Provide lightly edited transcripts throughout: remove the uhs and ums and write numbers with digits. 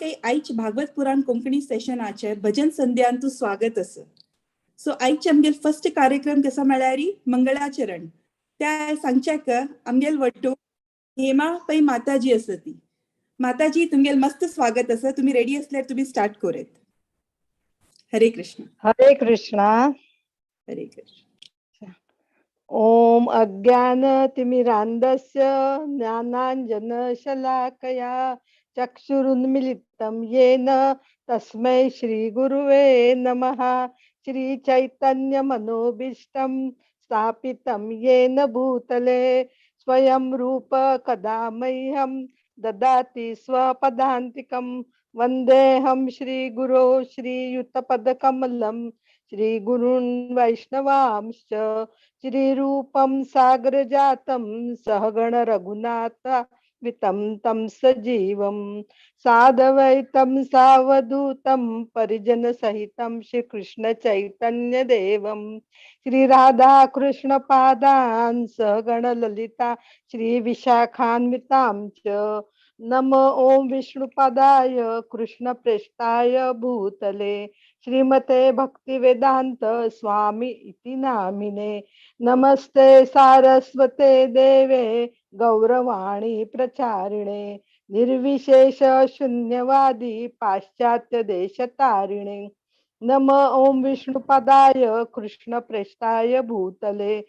काही आयचे भागवत पुराण कोंकणी सेशनाचे भजन संध्यांतू स्वागत अस. सो आयचे आमगेल फर्स्ट कार्यक्रम कसा म्हळ्यार मंगळाचरण. त्या सांगच्याक आमगेल वट्टू हेमा पै माताजी आसा ती. माताजी तुमगेल मस्त स्वागत असा. तुम्ही रेडी असल्यार तुम्ही स्टार्ट करेत. हरे कृष्ण. हरे कृष्णा. हरे कृष्ण. ओम अज्ञानतिमिरान्धस्य ज्ञानाञ्जनशलाकया चक्षुरुन्मिलितं येन तस्मै श्रीगुरुवे नमः. श्रीचैतन्यमनोभीष्टं स्थापितं येन भूतले स्वयं रूप कदा मह्यं ददाति स्वपदान्तिकं. वन्देऽहं श्रीगुरो श्रीयुतपदकमलं श्रीगुरून् वैष्णवांश्च. श्रीरूपं सागरजातं सहगण रघुनाथान्वितं तं सजीवं साद्वैतं सावधूतं परिजनसहितं श्रीकृष्ण चैतन्यदेवं श्रीराधा कृष्ण पादान् सहगण ललिता श्रीविशाखान्वितां च. नमो ओम विष्णुपदाय कृष्णप्रेष्ठाय भूतले श्रीमते भक्तिवेदांत स्वामी इति नामिने. नमस्ते सारस्वते देवे गौरवाणी प्रचारिणे निर्विशेष शून्यवादी पाश्चात्य देशतारिणे. नम ओम विष्णुपदाय कृष्णप्रेष्ठाय भूतले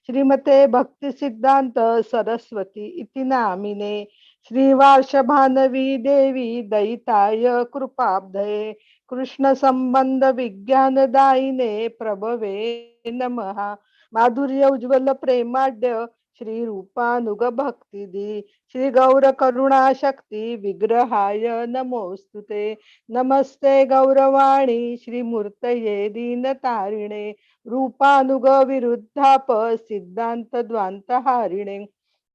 श्रीमते भक्ति सिद्धांत सरस्वती इति नामिने. श्रीवार्षभानवी देवी दयिताय कृपाब्धये कृष्ण संबंध विज्ञानदायिने प्रभवे नमः. माधुर्य उज्ज्वल प्रेमाढ्य श्री रूपानुग भक्तिदी श्री गौर करुणा शक्ती विग्रहाय नमोस्तुते. नमस्ते गौरवाणी श्री मूर्तये दीनतारिणे रूपानुग विरुद्धाप सिद्धांत द्वांतहारिणे.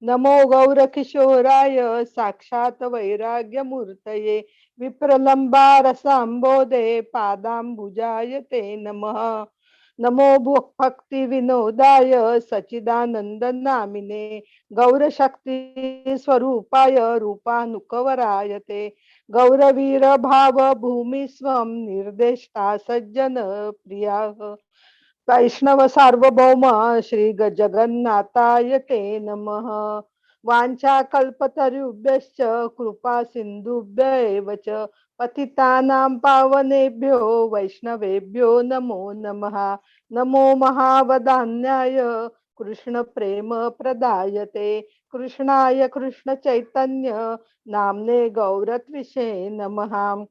नमो गौर किशोराय साक्षात वैराग्य मूर्तये विप्रलंबारसांबोधे पादांबुजाय ते नमः. नमो भक्ति विनोदाय सचिदानंद नामिने गौरशक्ती स्वरूपाय रूपानुकवराय ते. गौरवीर भाव भूमि स्वं निर्देष्टा सज्जन प्रिया वैष्णव सार्वभौम श्री जगन्नाथाय ते नमः. वांछा कल्पतरुभ्यश्च कृपा सिंधुभ्यैव च पतितानां पावनेभ्यो वैष्णवेभ्यो नमो नमः. नमो महावदान्याय कृष्ण प्रेम प्रदायते कृष्णाय कृष्ण चैतन्य नामने गौरत्विषे नमः.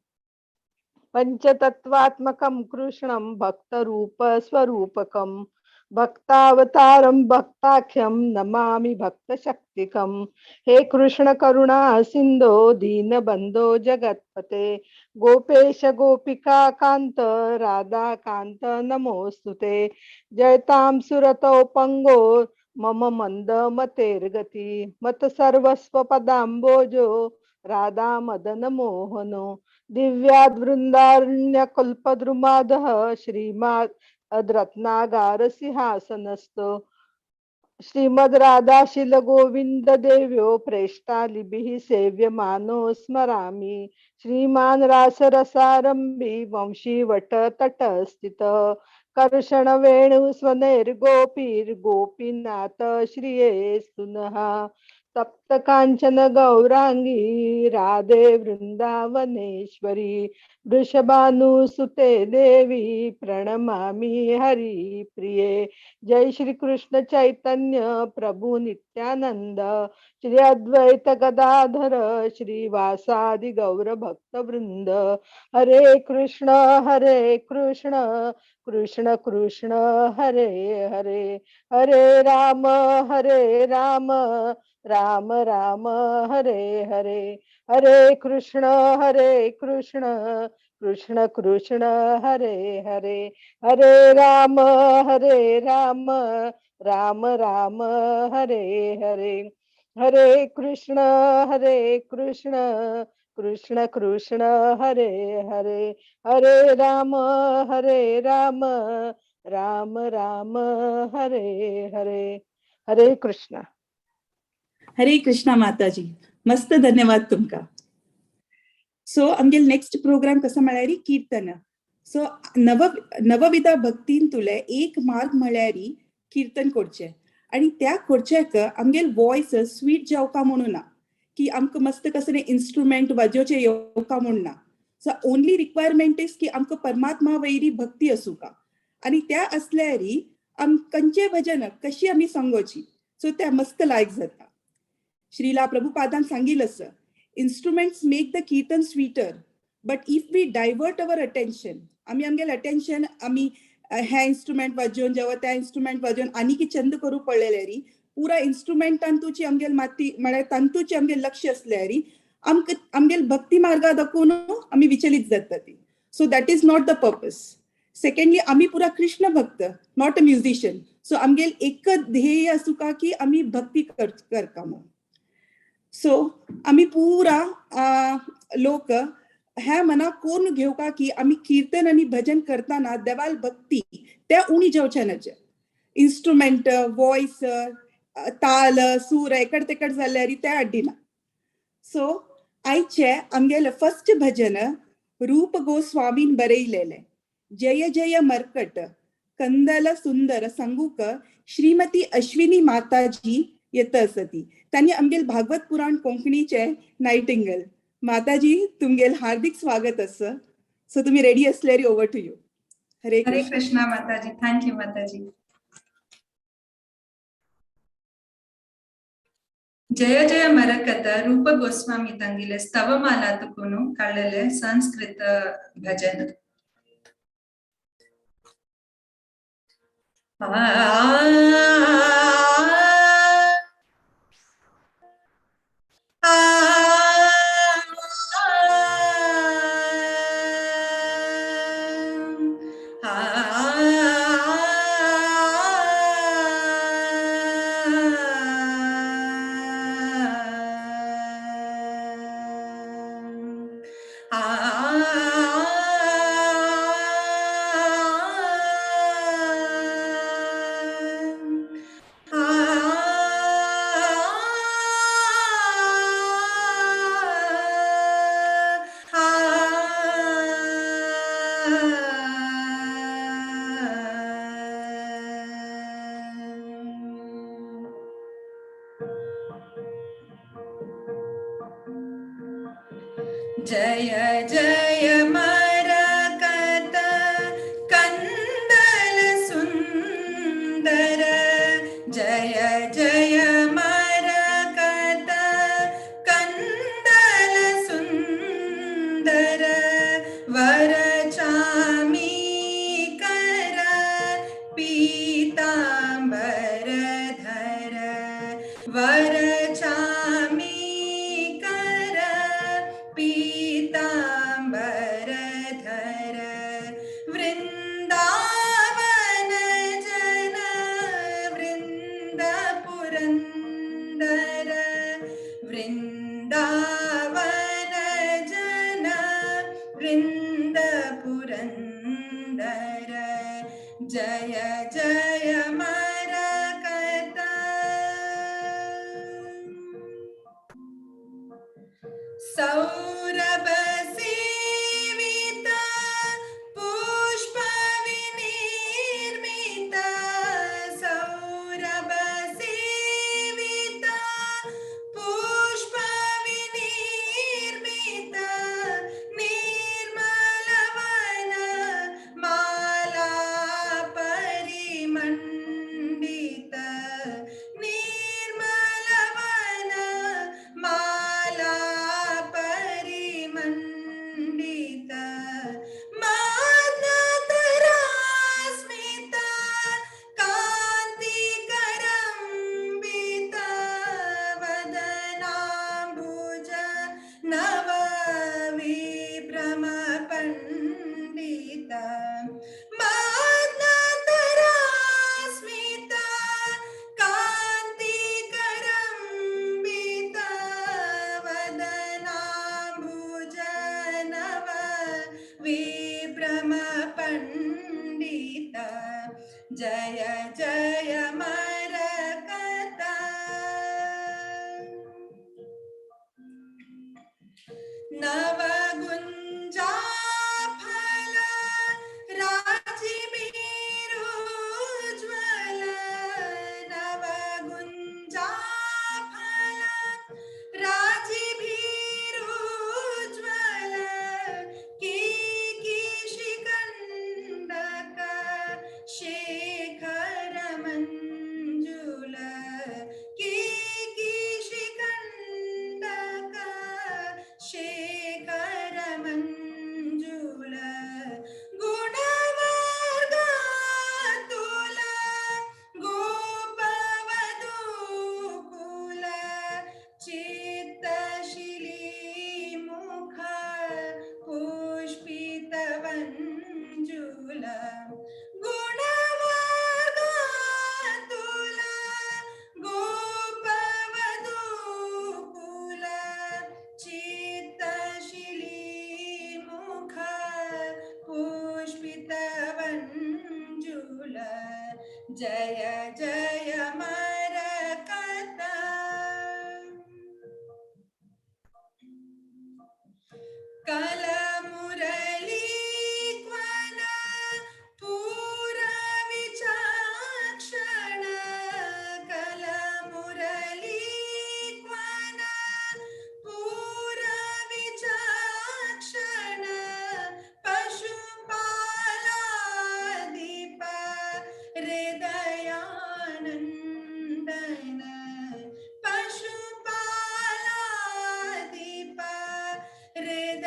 पंचतत्वात्मकं कृष्णं भक्तरूप स्वरूपकं भक्तावतारं भक्ताख्यं नमामि भक्तशक्तिकं. हे कृष्ण करुणा सिंधो दीनबंधो जगत्पते गोपेश गोपिका कांत राधा कांत नमोस्तुते. जयतां सुरतो पंगो मम मंद मतेर्गति मत सर्वस्व पदांबोजो राधा मदन मोहनो. दिव्याद् वृंदारण्य कल्पद्रुमादः श्रीमद् रत्नागार सिंहासनस्थो श्रीमद् राधाशील गोविंद देव्यो प्रेष्ठा लिभिः सेव्यमानो स्मरामि. श्रीमान रासरसारंभी वंशी वट तट स्थित कर्षण वेणु स्वनैर्गोपीर गोपीनाथ श्रिये सुनः. तप्त कांचन गौरांगी राधे वृंदावनेश्वरी वृषभानुसुते देवी प्रणमामि हरि प्रिये. जय श्री कृष्ण चैतन्य प्रभु नित्यानंद श्री अद्वैत गदाधर श्रीवासादि गौर भक्त वृंद. हरे कृष्ण कृष्ण कृष्ण हरे हरे हरे राम राम राम हरे हरे. हरे कृष्ण कृष्ण कृष्ण हरे हरे हरे राम राम राम हरे हरे. हरे कृष्ण कृष्ण कृष्ण हरे हरे हरे राम राम राम हरे हरे. हरे कृष्ण. हरे कृष्णा माताजी. मस्त धन्यवाद तुमका. सो आमगेल नेक्स्ट प्रोग्राम कसो म्हळ्यार कीर्तन. सो नवविधा भक्तीन तुले एक मार्ग म्हळ्यार कीर्तन करचें आणि त्या करचेक आमगेल वॉयस स्वीट जावका म्हणून ना की आमकां मस्त कसले इन्स्ट्रुमेंट वाजोवचे येवका म्हणून ना. सो ओनली रिक्वायरमेंट इज की आमकां परमात्मा वयरी भक्ती आसूं का आणि त्या असल्यार खंयचे भजन कशी आमी सांगोची सो त्या मस्त लायक जाता. श्रीला प्रभुपादान सांगिल्लें आसा, instruments make the kirtan sweeter, but if we divert our attention, आमी आमगेल अटेंशन आमी ह्या इन्स्ट्रुमेंट वाजोवन जेवा त्या इन्स्ट्रुमेंट वाजोवन आनी की छंद करू पडलेल्यारी पुरा इन्स्ट्रुमेंटांतूची आमगेल माती म्हळ्यार तांतूचे आमगेल लक्ष असल्यारी आमगेल भक्ती मार्गा दाखोवन आमी विचलित जाता ती. So that is not the purpose. Secondly आमी पुरा कृष्ण भक्त, नॉट अ म्युझिशियन. सो आमगेल एकच ध्येय आसूं का की आमी भक्ती करता म्हणून. सो आमी पुरा लोक ह्या मनाक कोरून घेवका की आमी कीर्तन आणि भजन करताना देवाल भक्ती त्या उणी जेवच्यानाचे. इन्स्ट्रुमेंट वॉइस ताल सूर एकड तेकड जाल्यार त्या अड्डिना. सो आयचे आमगेले फर्स्ट भजन रूप गोस्वामीन बरयलेले जय जय मर्कट कंदल सुंदर संगूक श्रीमती अश्विनी माताजी येत असती. त्यांनी आमगेल भागवत पुराण कोंकणीचे नायटिंगल. माताजी तुमगेल हार्दिक स्वागत अस. सो तुम्ही ready असल्यारी over to you. Hare Hare Krishna माताजी. थैंक यू माताजी. जय जय मरकत रूप गोस्वामी तंगिले स्तवमाला तुकुनु कळले संस्कृत भजन. जय जय मरकत कंदल सुंदर. जय जय मरकत कंदल सुंदर. वरचामी कर पीतांबर धर. वरचामी पीतांबर धर. वृंदावन जन वृंद पुरंदर. वृंदावन जन वृंद पुरंदर. जय जय मरकत. सौरभ सेवित पुष्प विनिर्मित. सौरभ सेवित पुष्प विनिर्मित. निर्मलवन माला परिमण्डित. निर्मलवन माला परिमण्डित. मानतरास्मित कान्तिकरम्बित. वदनाम्बुज नव विभ्रम पण्डित. मानतरास्मित कान्तिकरम्बित. वदनाम्बुज नव विभ्रम पण्डित. जय जय मरकत. नव गुणवागातुला गोपवधूकुल चित्तशिली मुख पुष्पितवंजुल जय जय मरकत कलमुरली क्वन पूरविचक्षण कलमुरली क्वन पूरविचक्षण पशुपालादीप हृदयानन्दन पशुपालादीप हृदयानन्दन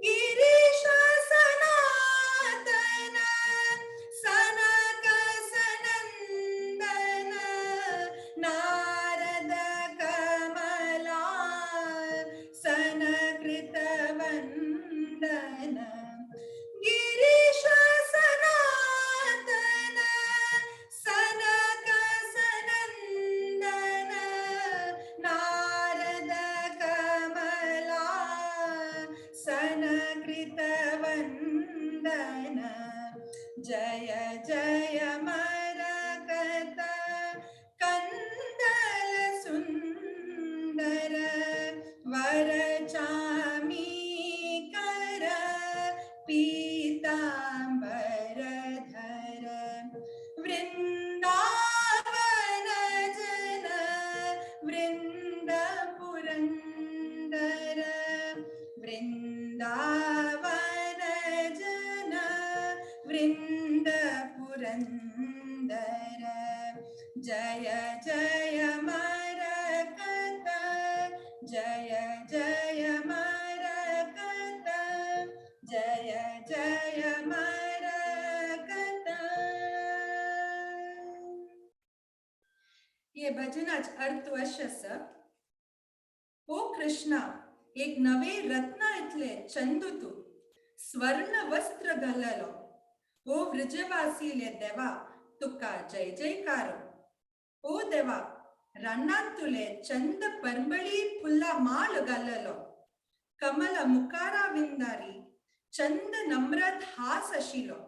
गिरीश सनातन सनक सनन्दन नारद कमला सनकृतवन्दन गिरीश सनातन सनक सनन्दन नारद कमला सनकृतवन्दन जय जय मरकत कंदल सुंदर वरचामीकर पीतांबर धर वृंदावन जन वृंद पुरंदर वृंदावन जन वृंद पुरंदर जय जय मरकत जय जय मरकत जय जय मरकत। ये भजन आज अर्थवश ओ कृष्णा एक नवे रत्न इतले चंदू तू स्वर्ण वस्त्र घाललो ओ व्रजवासीले देवा तुका जय जयकारो ओ देवा रन्नांतुले चंद परंबळी फुल्ला माळ घाललो कमल मुकारा विंदारी चंद नम्रत हास आशिलो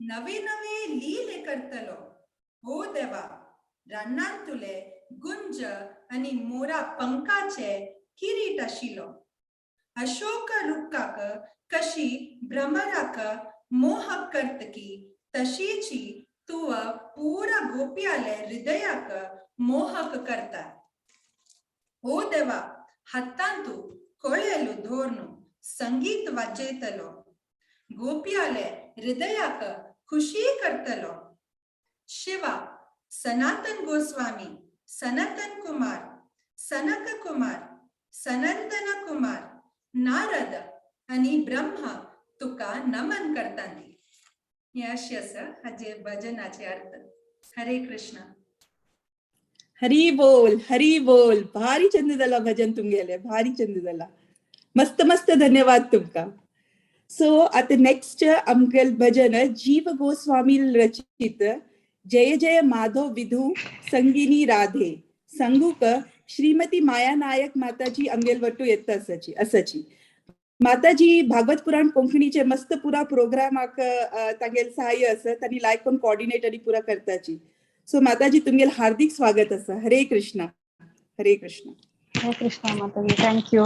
नवे नवे लीले करतलो ओ देवा रन्नांतुले गुंज आणि मोरा पंखाचे किरीट आशिलो अशोक रुक्काक कशी भ्रमराक मोहक करतकी तशीची तुव पूरा गोप्याले हृदयाक मोहक करता ओ देवा हत्तांतू कोळेलू धोरणू संगीत वाजयतलो गोप्याले हृदयाक खुशी करतलो शिवा सनातन गोस्वामी सनातन कुमार सनक कुमार सनंदन कुमार नारद आणि ब्रह्मा तुका नमन करतांती हे अशें आसा हाजे भजनाचे अर्थ हरे कृष्ण हरी बोल भारी चंद जाला भजन तुमगेले भारी चंद जाला मस्त मस्त धन्यवाद तुमका सो आता नेक्स्ट आमगेल भजन जीव गोस्वामी रचित जय जय माधव विधू संगिनी राधे संगूक श्रीमती माया नायक माताजी आमगेल वटू येता असाची माताजी भागवत पुराण कोंकणीचे मस्त पुरा प्रोग्रामाक तांगेल सहाय्य आसा तांणी लायक कोण कोऑर्डिनेट आणि पुरा करताची सो माताजी तुमगेल हार्दिक स्वागत आसा हरे कृष्णा हरे कृष्णा हरे कृष्णा माताजी थैंक यू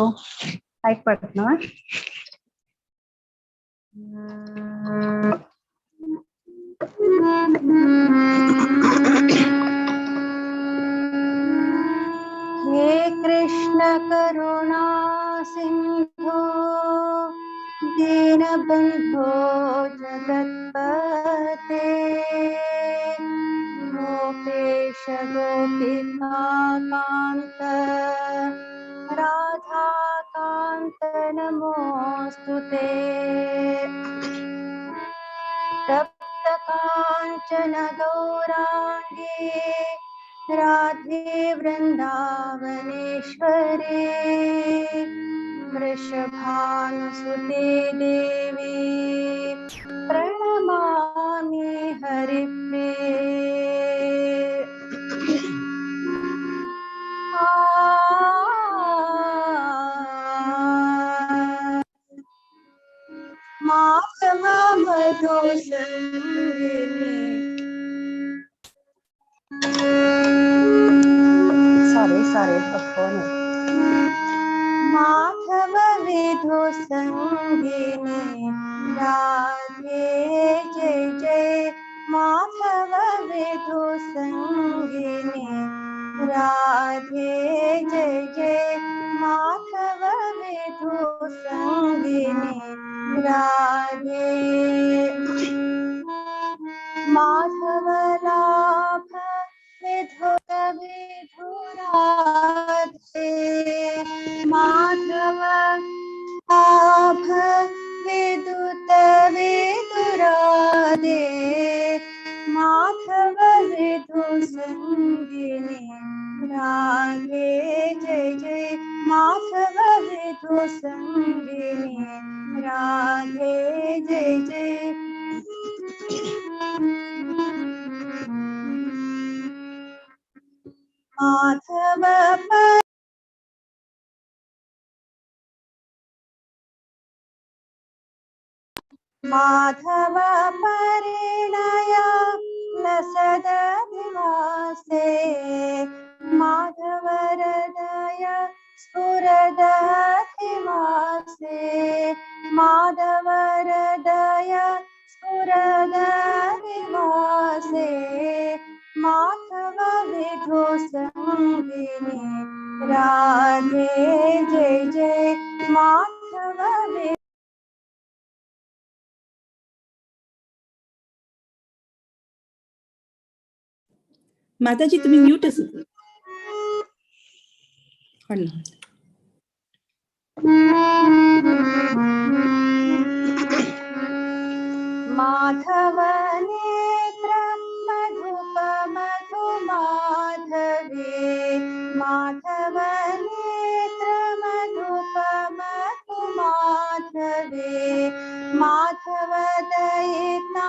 लाइक पढ़ना हे कृष्ण करुणा सिंधु दीनबंधो जगत्पते गोपेश गोपिकान्त राधाकान्त नमोस्तुते तप्त कांचन गौरांगी राधे वृंदावनेश्वरी वृषभानुसुते देवी प्रणमामि हरिप्रिये। Madhav मधुसूदने sorry the phone Madhav Vidhu संगिनी राधे जय जय माधव विधु संगिनी राधे जय जय माधव विधु संगिनी राधे माधव लाभ विधुर विधुराधे माधव लाभ विदुत विदुराधे माधव विधु संगिनी राधे जय जय माधव विधु संगिनी राधे जय जय माधव माधव परिणय लसदधिवासे माधव हृदय स्फुरदधिवासे माधव हृदय स्फुरदधिवासे माधव विधु संगिनी राधे जय जय माधव विधु माताजी तुम्ही म्यूट असेल. माधव नेत्र मधुप मधु माधवे माधव नेत्र मधुप मधु माधवे माधव दयिता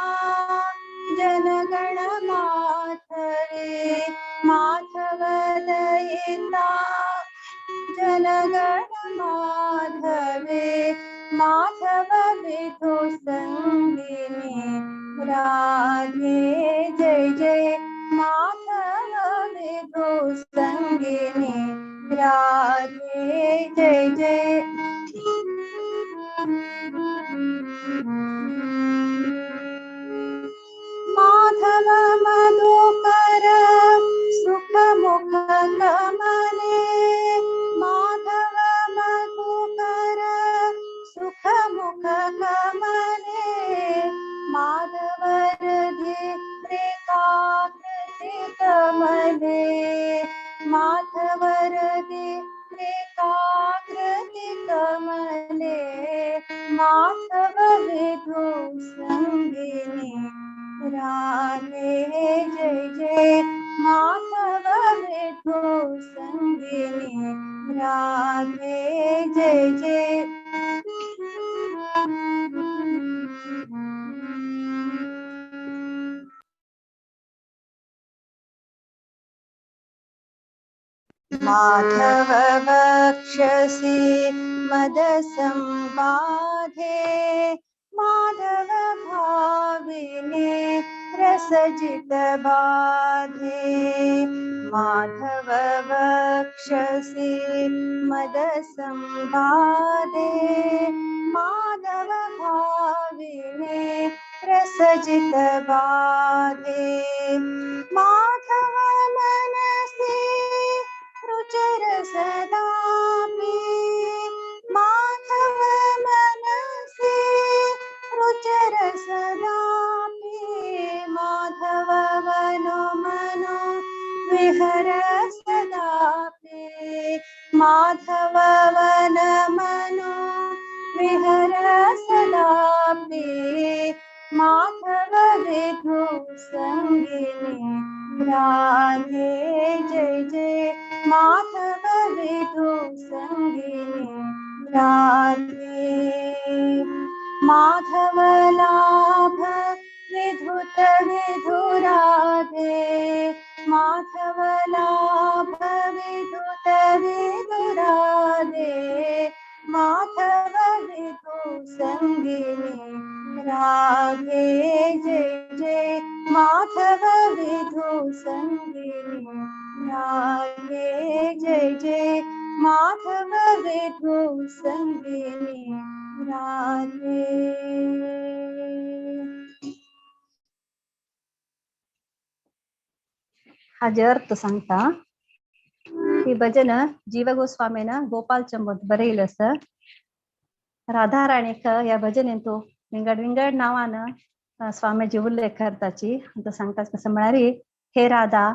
जनगण माधवे माधव दयिता जनगण माधवे माधव विधु संगिनी राधे जय जय माधव विधु संगिनी राधे जय जय माधव मधुकर सुख मुख कमले माधव मधुकर सुख मुख कमले माधव हृदय रेखाकृति कमले माधव हृदय रेखाकृति कमले माधव विधु संगिनी राधे जय जय माधव विधु संगिनी राधे जय जय माधव वक्षसि मद संबाधे माधव भाविने रसजित बाधे माधव वक्षसि मद संबाधे माधव भाविने रसजित बाधे माधव मनसि रुचिर सदापि माधव मनसि रुचिर सदापि माधव वनो मनो विहर सदापि माधव वन मनो विहर सदापि माधव विधु संगिनी राधे जय जय माधव विधु संगिनी राधे माधव लाभ विधुत विधुराधे माधव लाभ विधुत विधुराधे माधव विधु संगिनी राधे जय जय माधव विधु संगिनी राधे जय जय माधव विधु संगिनी राधे. हाजे अर्थ सांगता ही भजन जीव गोस्वामीनं गोपाल चंबत बरयलं सर. राधा राणीक या भजनेंतू विंगड विंगड नावानं स्वामीजी उल्लेख करताची ಅಂತ सांगतात कसं म्हणारी हे राधा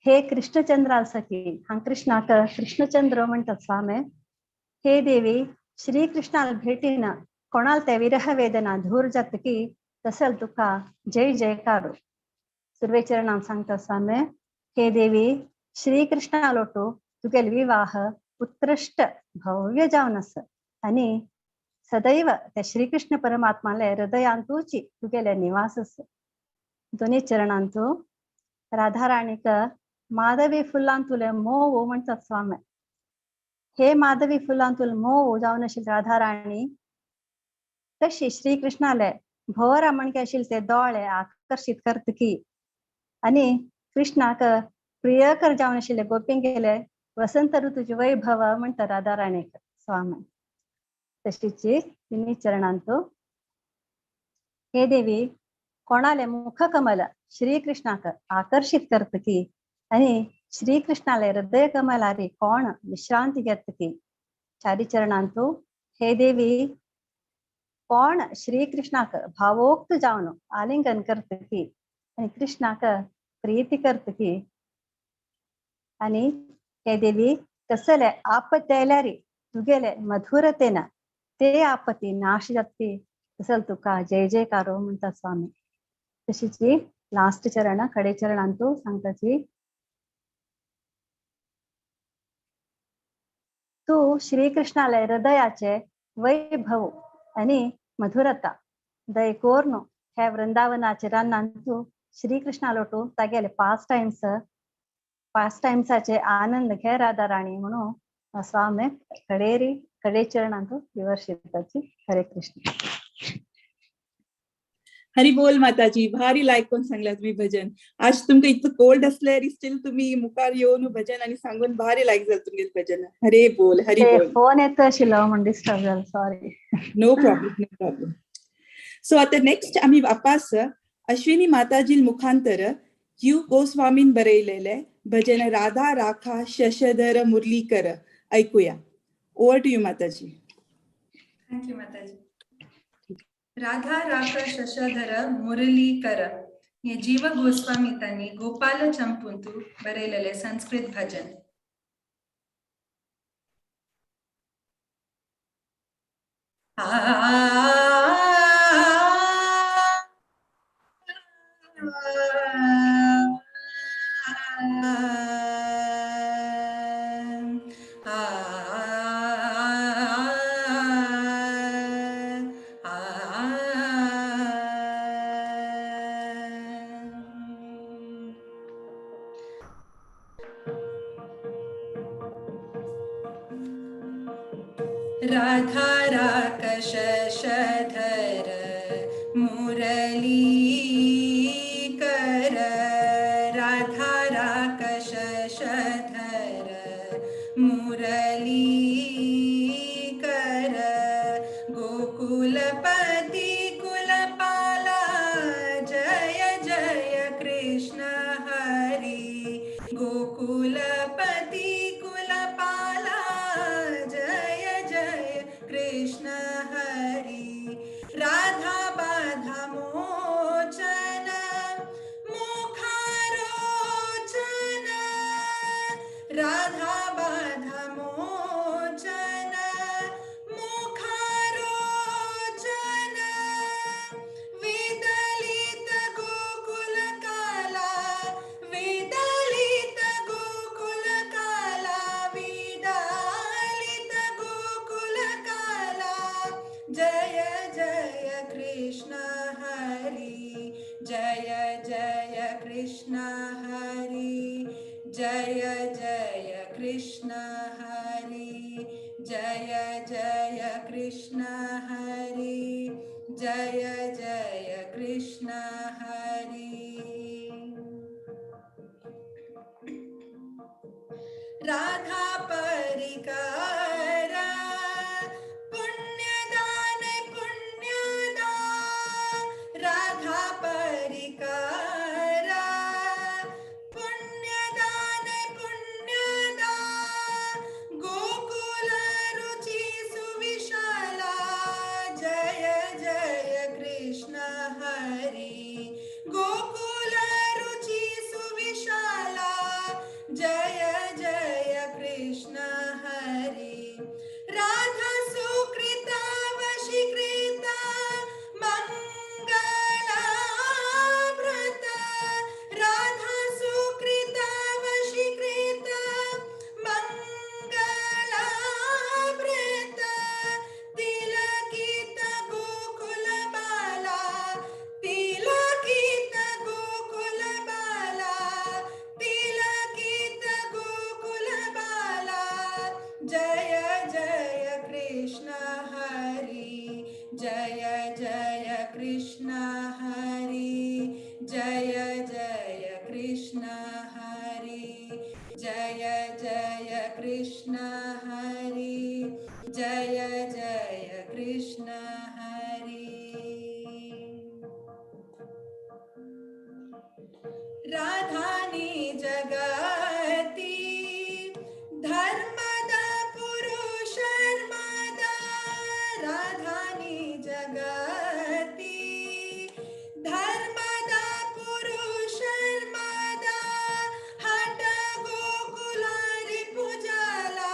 हे कृष्णचंद्राल सखी हांग कृष्णाक कृष्णचंद्र म्हणतात स्वामी. हे देवी श्रीकृष्णाला भेटीन कोणाल त्या विरह वेदना दूर जातकी तसल तुका जय जयकारो. सुर्वेचरणान सांगता स्वामी हे देवी श्रीकृष्णालोटू तुगेल विवाह उत्कृष्ट भव्य जावन आसा आणि सदैव त्या श्रीकृष्ण परमात्माले हृदयांतूची तुगेले निवास आसा. दोन्ही चरणांतू राधा राणीक माधवी फुलांतुले मोव म्हणतात स्वामी. हे माधवी फुलांतुल मोव जावन आशिल्ली राधा राणी कशी श्रीकृष्णाले भोवरा म्हणके आशिल्ले ते दोळे आकर्षित करतकी आणि कृष्णाक प्रियकर जावन आशिल्ले गोपिंगेले वसंत ऋतूचे वैभव म्हणटा राधा राणीक स्वामी. तशीची तिन्ही चरणांतू हे देवी कोणाले मुख कमल श्रीकृष्णाक आकर्षित करतकी आणि श्रीकृष्णाले हृदय कमलारी कोण विश्रांती घेतकी. चारी चरणांतू हे देवी कोण श्रीकृष्णाक भावोक्त जावन आलिंगन करतकी आणि कृष्णाक प्रीती करतकी आणि हे देवी कसले आपत आयल्यारी तुगेले मधुरतेन ते आपत्ती नाश जातकी तसल तुका जय जयकारो म्हणतात स्वामी. तशीची लास्ट चरण कडे चरणांतू सांगताची तू श्रीकृष्णाला हृदयाचे वैभव आणि मधुरता दयकोर्नु ह्या वृंदावनाचे रानांतू श्रीकृष्णालोटू तागेले पाच टाइम्साचे आनंद घे राधा राणी म्हणून स्वामी कडे चरणांतू विवर्षिताची. हरे कृष्ण. हरी बोल माताजी. भारी लायक कोण सांगला तुम्ही भजन. आज तुमका इतकं कोल्ड असल्यारी स्टील तुम्ही मुखार येऊन भजन आणि सांगून भारी लायक झालं तुमगे भजन. हरे बोल हरी बोल. फोन येत आशिल्लो म्हणून डिस्टर्ब झालं सॉरी. No problem. सो आता नेक्स्ट आम्ही वापस अश्विनी माताजी मुखांतर यू गोस्वामीन बरयलेले भजन राधा राखा शशधर मुरलीकर ऐकूया. ओव्हर टू यू माताजी. थँक्यू माताजी. राधा राख शशधर मुरलीकर हे जीव गोस्वामी त्यांनी गोपाल चंपूंतू बरयलेले संस्कृत भजन. राधा राख शशधर मुरलीकर राधा राख शशधर मुरलीकर गोकुलपति कुलपाला जय जय कृष्ण हरि गोकुलपति कुलपाला जय जय कृष्ण हरि राधा बाधा मोचन मुखारोचन राधा बाधा मोचन मुखारोचन विदलित गोकुल काला विदलित गोकुल काला विदलित गोकुल काला कृष्ण हरि जय जय कृष्ण हरि जय जय कृष्ण हरि जय जय कृष्ण हरि जय जय कृष्ण हरि राधा परिकार पुण्यदान पुण्यदा राधा परिकार पुण्यदान पुण्यदा गोकुल रुचि सुविशाला जय जय कृष्ण हरि गोकुल रुचि सुविशाला जय जय कृष्ण हरि राधा सुकृता वशीकृता मंगलाव्रत राधा सुकृता वशीकृता मंगलाव्रत तिलकित गोकुल बाला तिलकित गोकुल बाला तिलकित गोकुल बाला जय जय कृष्ण हरि जय जय कृष्ण हरि जय जय कृष्ण हरि जय जय कृष्ण हरि जय जय कृष्ण हरि राधानी जगती धर्मद पुरुषर्मदा राधानी जगती धर्मद पुरुषर्मदा हट गोकुलारि पुजाला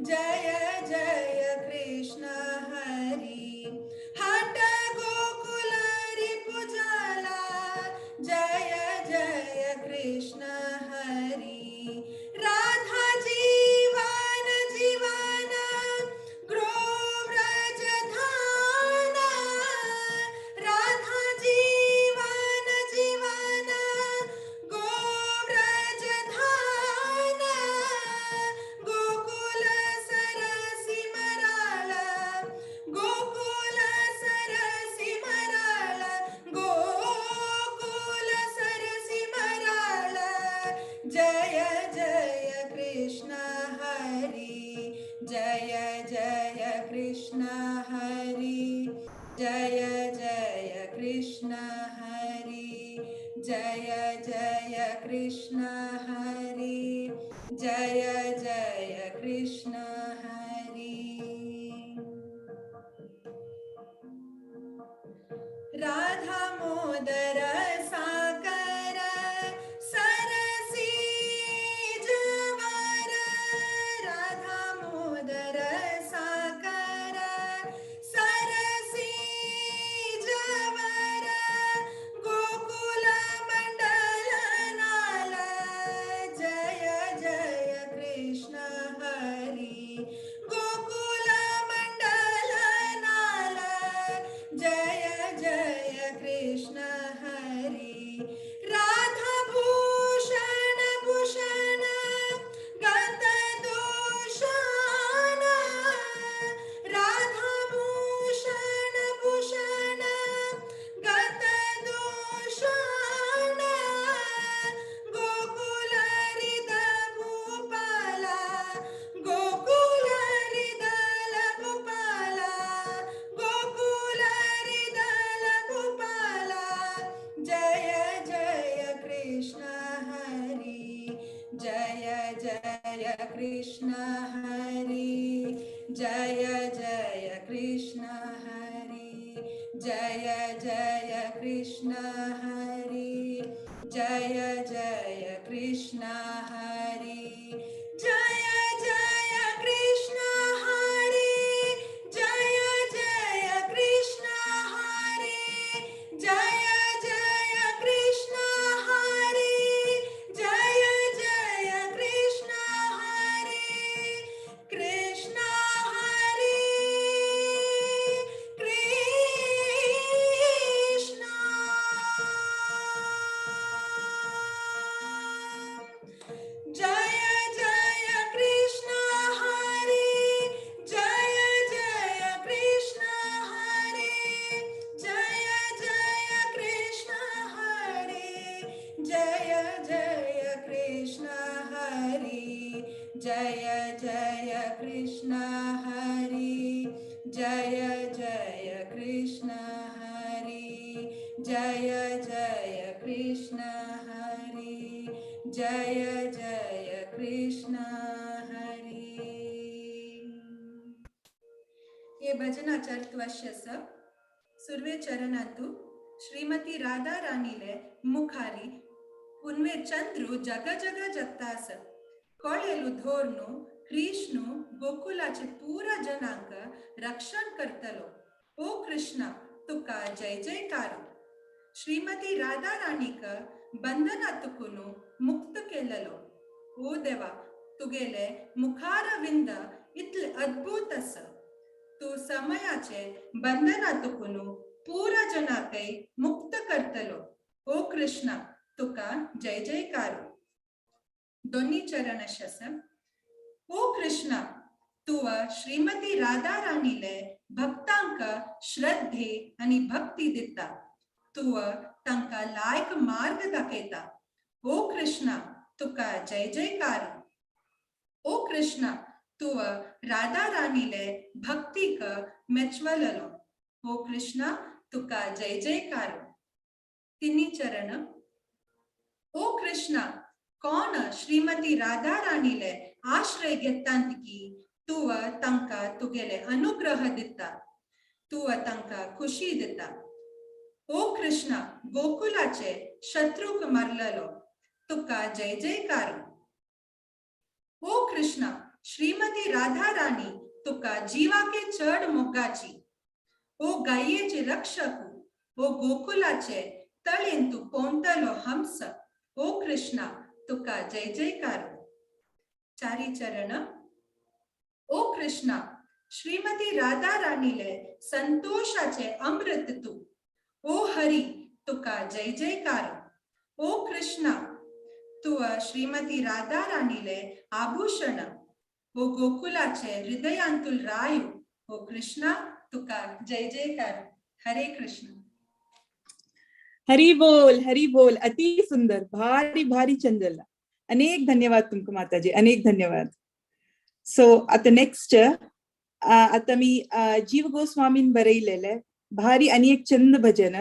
जय जय कृष्ण हरि हट गोकुलारि पुजाला जय जय कृष्ण हरि राधा जीवन जीवन ग्रोव्रज धाना राधा जीवन जीवन गोव्रज धाना गोकुल सरसी मराळ गोकुल सरसी मराळ गोकुल सरसी मराळ जय जय कृष्ण हरि जय जय कृष्ण हरि जय जय कृष्ण हरि जय जय कृष्ण हरि जय जय कृष्ण हरि राधा मोदर साकर सरसी जवार राधा मोदर साकर सरसी जवार गोकुल मंडल नाल जय जय कृष्ण हरि गोकुल मंडल नाल जय जय कृष्ण हरि राधा भूषण भूषण गत दोषान राधा भूषण भूषण गत दोषान गोकुल हृदय भूपाला गोकुल हृदय भूपाला गोकुल हृदय भूपाला जय जय कृष्ण हरि जय जय कृष्ण हरि जय जय कृष्ण हरि जय जय कृष्ण हरि जय जय कृष्ण हरि जय जय कृष्ण हरि जय जय कृष्ण हरि जय जय कृष्ण हरि जय जय कृष्ण हरि कृष्ण हरि जय जय कृष्ण हरी। हे भजन चरितवश्यस सुर्वे चरणंतु श्रीमती राधा राणीले मुखारी उन्वे चंद्रू जग जग जत्तास कोळेलु धोरनु कृष्णु गोकुलाचे पूरा जनांक रक्षण करतलो। ओ कृष्ण तुका जय जयकारो। श्रीमती राधा राणीक बंधनातुकुनु मुक्त केलेलो। ओ देवा तुगेले मुखारविंद इतले अद्भुत आस। तू समयाचे बंधनातुकुनु पूरा जनाकय मुक्त करतलो। ओ कृष्ण तुका जय जयकारो। दोन्ही चरण शस। ओ कृष्ण तुव श्रीमती राधा राणीले भक्तांक श्रद्धे आणि भक्ती दिता। तुव तांका लायक मार्ग दाखयता। ओ कृष्ण तुका जय जयकारो। ओ कृष्ण तुव राधा राणीले भक्तीक मेचवललो। ओ कृष्ण तुका जय जयकारो। तिन्ही चरण। ओ कृष्ण कोण श्रीमती राधा राणीले आश्रय घेतांतकी तुव तांका तुगेले अनुग्रह दिता। तुव तांका खुशी दिता। ओ कृष्ण गोकुलाचे शत्रुक मारलेलो। तुका जय जयकारो। ओ कृष्ण श्रीमती राधा राणी तुका जीवाके चढ मोगाची। ओ गायेचे रक्षक। ओ गोकुलाचे तळेन तू पोंतलो हंस। ओ कृष्ण तुका जय जयकारो। चारी चरण। ओ कृष्ण श्रीमती राधा राणीले संतोषाचे अमृत तू। ओ हरी तुका जय जयकारो। ओ कृष्ण तुव श्रीमती राधा राणीले आभूषण। ओ गोकुलाचे हृदयांतुल रायू। ओ कृष्ण तुका जय जयकारो। हरे कृष्ण। हरी बोल अति सुंदर भारी भारी चंदला। अनेक धन्यवाद तुमका माताजी, अनेक धन्यवाद। सो आता नेक्स्ट आता मी जीव गोस्वामीन बरयलेले भारी आणि एक चंद भजन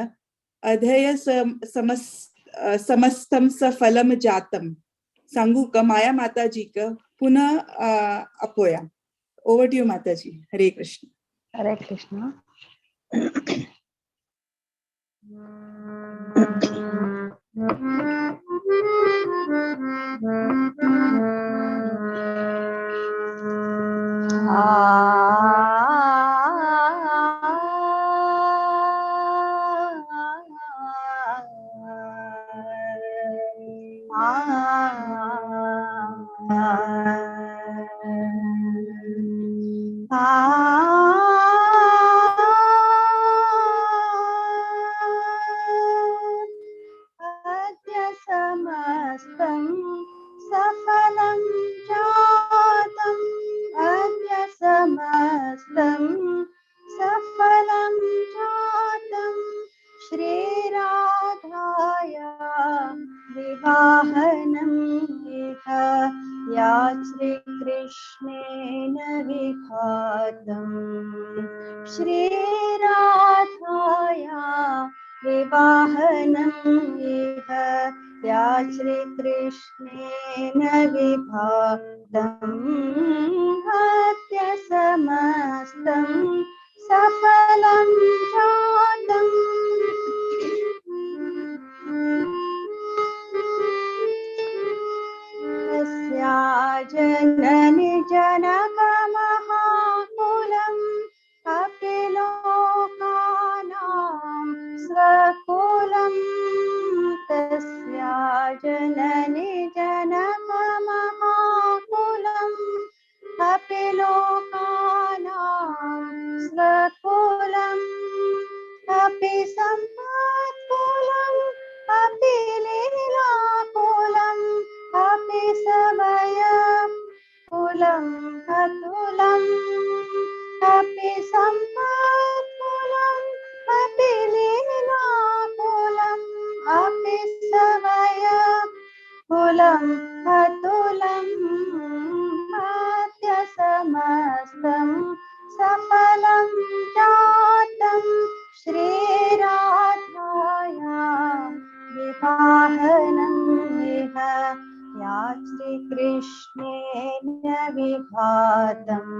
अधय समस्तम सफलम जातम सांगू का माया माताजी का पुनः अपोया। ओवर टू यू माताजी। हरे कृष्ण। हरे कृष्ण। अद्य समस्तं सफलं जातम्। अद्य समस्तं सफलं जातम्। श्रीराधाया विवाहनम् इह या श्रीकृष्णेन विघातम्। श्रीराधाया विवाहनम् इह या श्रीकृष्णेन विभातम्। अद्य समस्तं सफलं जातम्। तस्या जननि जनकमहाकुलम् अपि लोकानां स्वकुलम्। तस्या जननि जनकमहाकुलम् अपि लोकानां स्वकुलम्। अपि सम्पत्कुलम् अपि लीलाकुलम् अपि सवयकुलम् अतुलम्। अपि सम्पत्कुलम् अपि लीलाकुलम् अपि सवयकुलम् अतुलम्। अद्य समस्तं सफलं जातम्। श्रीराधाया विवाहनम् इह या श्रीकृष्णेन विभातम्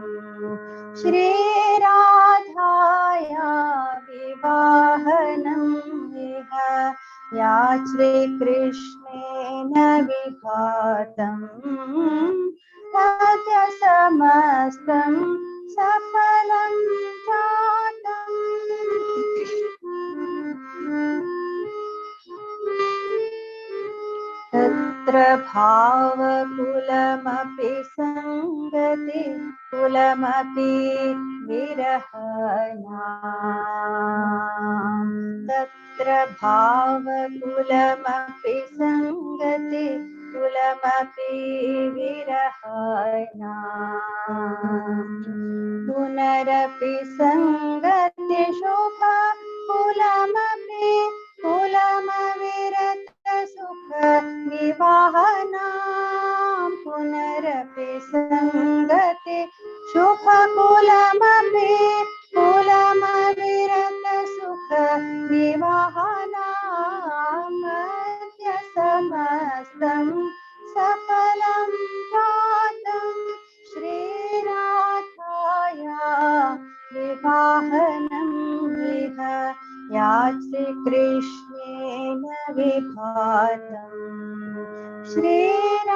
श्रीराधाया विवाहनम् इह या श्रीकृष्णेन विभातम् तद्य समस्तं सफलं जातम्। तत्र भावकुलमपि संगति कुलमपि विरहणा तत्र भावकुलमपि संगति कुलमपि विरहणा पुनरपि संगति शुभ कुलमपि कुलमविरत सुख विवाहना पुनरपि संगति शुभ कुलमपि कुलमविरत सुख विवाहना मध्य समस्तं सफलं जातं श्रीराधाया विवाहनम् इह या श्रीकृष्णेन विभातम् श्रीराधाया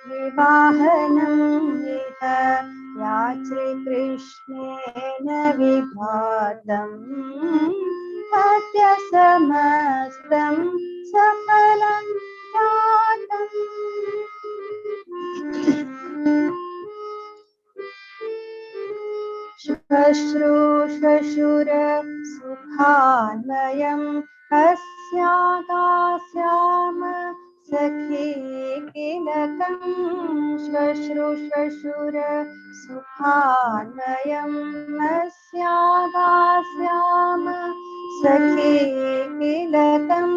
विवाहनम् इह या श्रीकृष्णेन विभातम् तद्य समस्तं सफलं जातम्। श्वश्रूश्वशुर सुखान्वयम् अस्यागास्याम सखी किलकम् श्वश्रूश्वशुर सुखान्वयम् अस्यागास्याम सखी किलकम्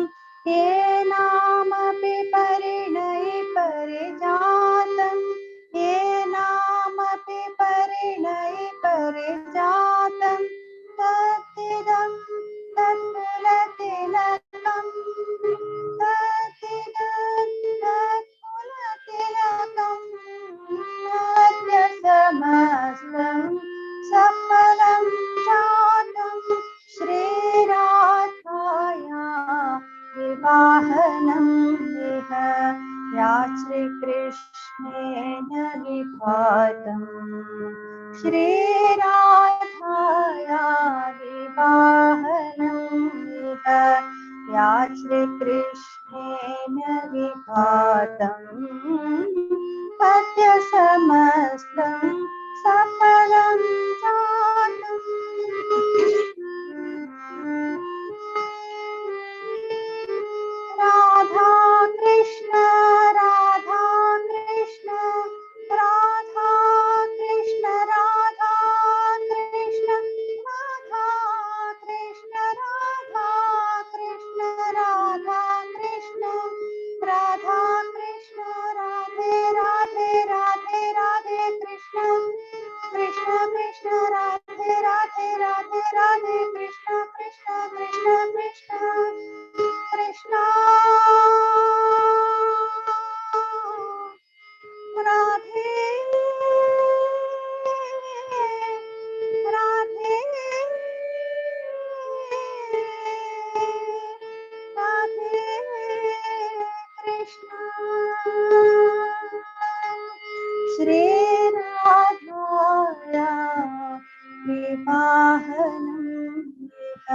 येनामपि परिणयि परिजातम् येनामपि परिणयि परिजातं तद्दिदं तत्कुलतिलकं तद्दिदं तत्कुलतिलकं अद्य समस्तं सफलं जातं श्रीराधाया विवाहनम् इह या श्रीकृष्णेन विभातम् श्रीराधाया विवाहनम् इह या श्रीकृष्णेन विभातम् तद्य समस्तं सफलं जातम्। राधा कृष्ण राधा कृष्ण राधा कृष्ण राधा कृष्ण राधा कृष्ण राधा कृष्ण राधा कृष्ण राधा कृष्ण राधे राधे राधे राधे कृष्ण कृष्ण कृष्ण राधे राधे राधे राधे कृष्ण कृष्ण कृष्ण कृष्ण कृष्ण राधे राधे राधे कृष्ण श्रीराधाया विवाहनम् इह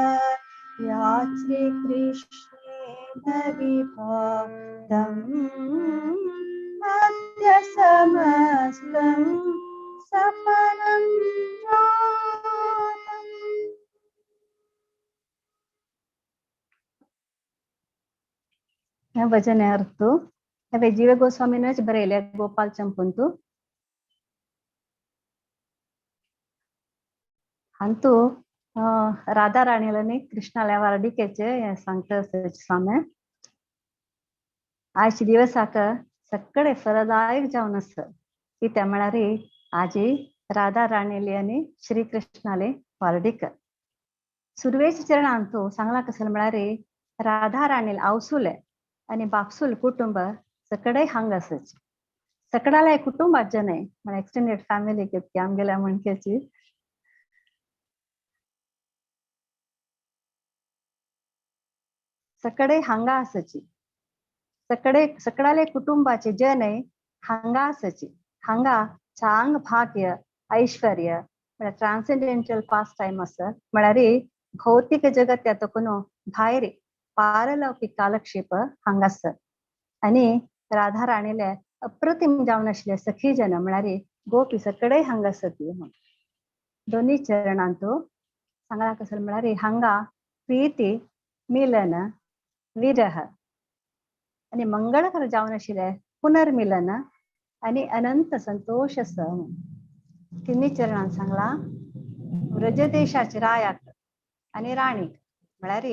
या श्रीकृष्णेन विभातम् अद्य समस्तं सफलं जातम्। भजन अर्थ હવે જીવ ગોસ્વામીને જ ભરેલા ગોપાલ ચંપુંતુ ಅಂತೂ ರಾಧಾರಾಣಿలని ಕೃಷ್ಣಾಲ ಅಡಿಕೆचे सांगता स्वामी आजचे दिवस आका सगळे फलदायक जावन आसा की त्या म्हळ्यार आजी राधा राणीले आनी श्री कृष्णाले वारडीक सुरवेचे चरण अंतू सांगला कसले म्हळ्यार राधा राणील आवसुले आणि बापसूल कुटुंब सकडे हांग आसची सकडाला कुटुंबात जन आहे मला एक्सटेंडेड फॅमिली की आमगेल्या म्हणक्याची सकडे हांगा आसची सकडाले कुटुंबाचे जन आहे हांगा आसची हांगा चांग भाग्य ऐश्वर्य म्हळ्यार ट्रान्सेंडेंटल पास टाइम असत म्हळ्यार भौतिक जगत यातून भायर पारलौकिक कालक्षेप हांगासर आणि राधा राणीले अप्रतिम जावन आसले सखी जन म्हळ्यार गोपी सकडे हांगासती दोन्ही चरणांतू सांगला कसं म्हळ्यार हांगा प्रीती मिलन विरह आणि मंगळकर जावन आशिल्ले पुनर्मिलन आणि अनंत संतोष तिन्ही चरणांत सांगला व्रजदेशाचे रायाक आणि राणीक म्हळ्यार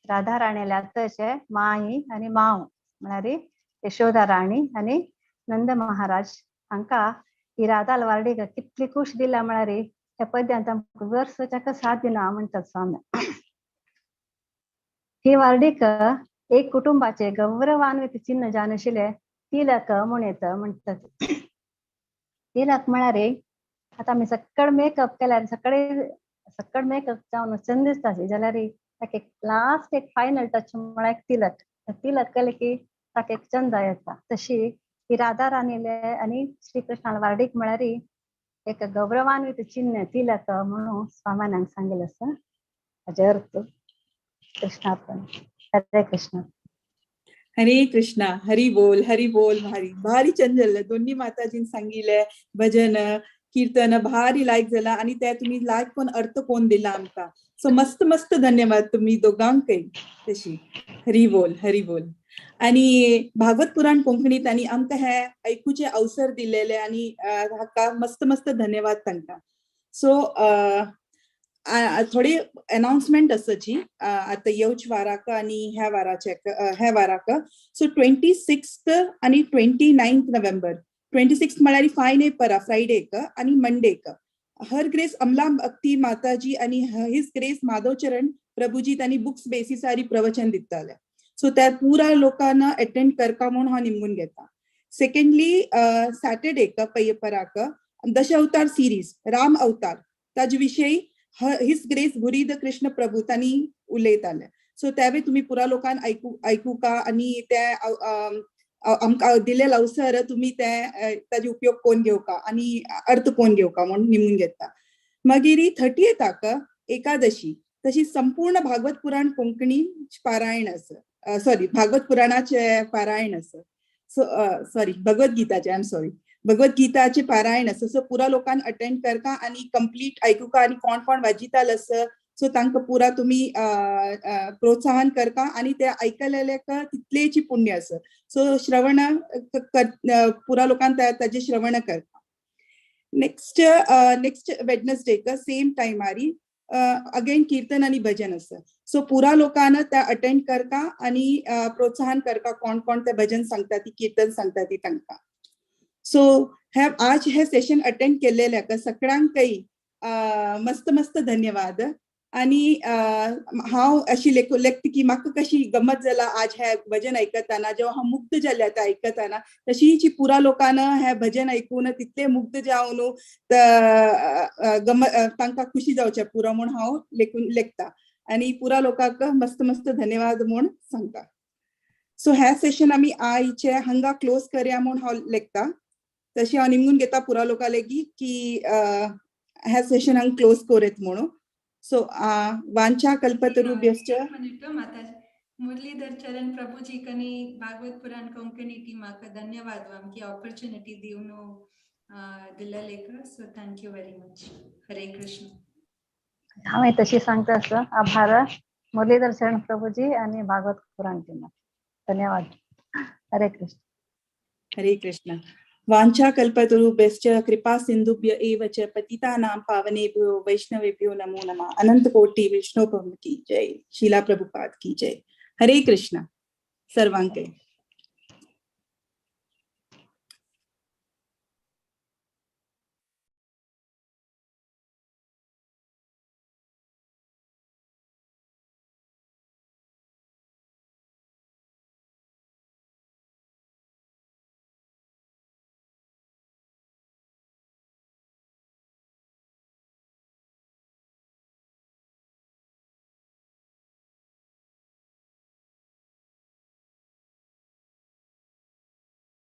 राधा राणीले आतांचे माई आणि माव म्हळ्यार यशोदा राणी आणि नंद महाराज हांका ही राधा वार्डीक कितली खुश दिला म्हळ्यार ह्या पद्यांत आमकां वर्साच्या साथ दिना म्हणटात स्वामी ही वार्डीक एक कुटुंबाचे गौरवान्वित चिन्ह जावन आशिल्ले तिलक म्हणत म्हणटात तिलक म्हळ्यार आता आमी सक्कड मेकअप केल्यार सक्कड मेकअप जावन चंद दिसता जाल्यार ताका लास्ट एक फायनल टच म्हळ्यार तिलक तिलक केले की ताका एक चंद येता तशी ही राधा राणीले आणि श्री कृष्णाला वार्डीक म्हळ्यार एक गौरवान्वित चिन्ह तिलक म्हणून स्वामान हांगा सांगिल्लें आसा हाजे अर्थ कृष्णार्पण हरे कृष्ण हरी बोल भारी भारी छंद झालं दोन्ही माताजीन सांगिल्ले भजन कीर्तन भारी लायक झाला आणि त्या तुम्ही लायक पण अर्थ कोण दिला आमका सो मस्त मस्त धन्यवाद तुम्ही दोघांकय तशी हरी बोल आणि भागवत पुराण कोंकणीत आणि आमकां हे ऐकूचे अवसर दिलेले आणि हाका मस्त मस्त धन्यवाद तांकां सो थोडी अनाउन्समेंट आसाची आता येवच वाराक आणि ह्या वाराक सो 26 आणि 29 नोव्हेंबर 26 म्हळ्यार फायन परा फ्रायडेक आणि मंडेक हर ग्रेस अमला भक्ती माताजी आणि हिज ग्रेस माधवचरण प्रभुजी त्यांनी बुक्स बेसिसारी प्रवचन दिताले सो त्या पुरा लोकांना अटेंड करका म्हणून हांव निमगून घेता सेकंडली सॅटर्डेक पय्यपराक दश अवतार सिरीज राम अवतार ताजे विषयी हिज ग्रेस गुरीद कृष्ण प्रभू त्यांनी उलयताले सो त्यावेळी तुम्ही पुरा लोकांना ऐकू का आणि त्या आमकां दिलेला अवसर तुम्ही ताजे उपयोग कोण घेवका आणि अर्थ कोण घेवका म्हणून निमून घेता मागीर 30th एकादशी तशी संपूर्ण भागवत पुराण कोंकणी पारायण आसा भागवत पुराणाचे पारायण आसा भगवद्गीताचे भगवद्गीताचे पारायण आसा सो पुरा लोकांना अटेंड करका आणि कंप्लीट ऐकूका आणि कोण वाजिताल आसा सो तांकां पुरा तुम्ही प्रोत्साहन करका आणि ते आयकलेल्याक तितलेची पुण्य आसा सो श्रवण पुरा लोकांना ताजे श्रवण करता नेक्स्ट वेडनेसडे सेम टायमारी अगेन कीर्तन आणि भजन आसा सो पुरा लोकांना त्या अटेंड करका आणि प्रोत्साहन करका कोण ते भजन सांगता ती कीर्तन सांगता ती तांकां सो आज हे सेशन अटेंड केलेल्याक सगळ्यांकय मस्त मस्त धन्यवाद आणि हांव अशी लेखता की म्हाका कशी गमत जाला आज हे भजन आयकताना जेव्हा हांव मुग्ध जाले आता आयकताना तशीची पुरा लोकांना हे भजन ऐकून तितले मुग्ध जावन तांकां खुशी जावचे पुरो म्हूण हांव लेखता आणि पुरा लोकांक मस्त मस्त धन्यवाद म्हूण सांगता सो हे सेशन आमी आयचे हांगा क्लोज करया म्हूण हांव लेखता तशी हांव निमगून घेता पुरा लोकां लेगीत की हे सेशन हांगा क्लोज करीत म्हणून सो वांछा कल्पतरुभ्यश्च माताजी मुरलीधर चरण प्रभुजी कनी भागवत पुराण कोंकणी टीमाक धन्यवाद आमकी ऑपॉर्च्युनिटी दिवन दिलेलेक so thank you very much Hare Krishna हांवें तशी सांगता आसा आभार मुरलीधर चरण प्रभुजी आणि भागवत पुराण टीमाक धन्यवाद हरे कृष्ण वांछा कल्पतरुभ्यश्च कृपा सिंधुभ्य एव च पतितानां पावनेभ्यो वैष्णवेभ्यो नमो नमः अनंत कोटि विष्णु की जय शीला प्रभुपाद की जय हरे कृष्ण सर्वांके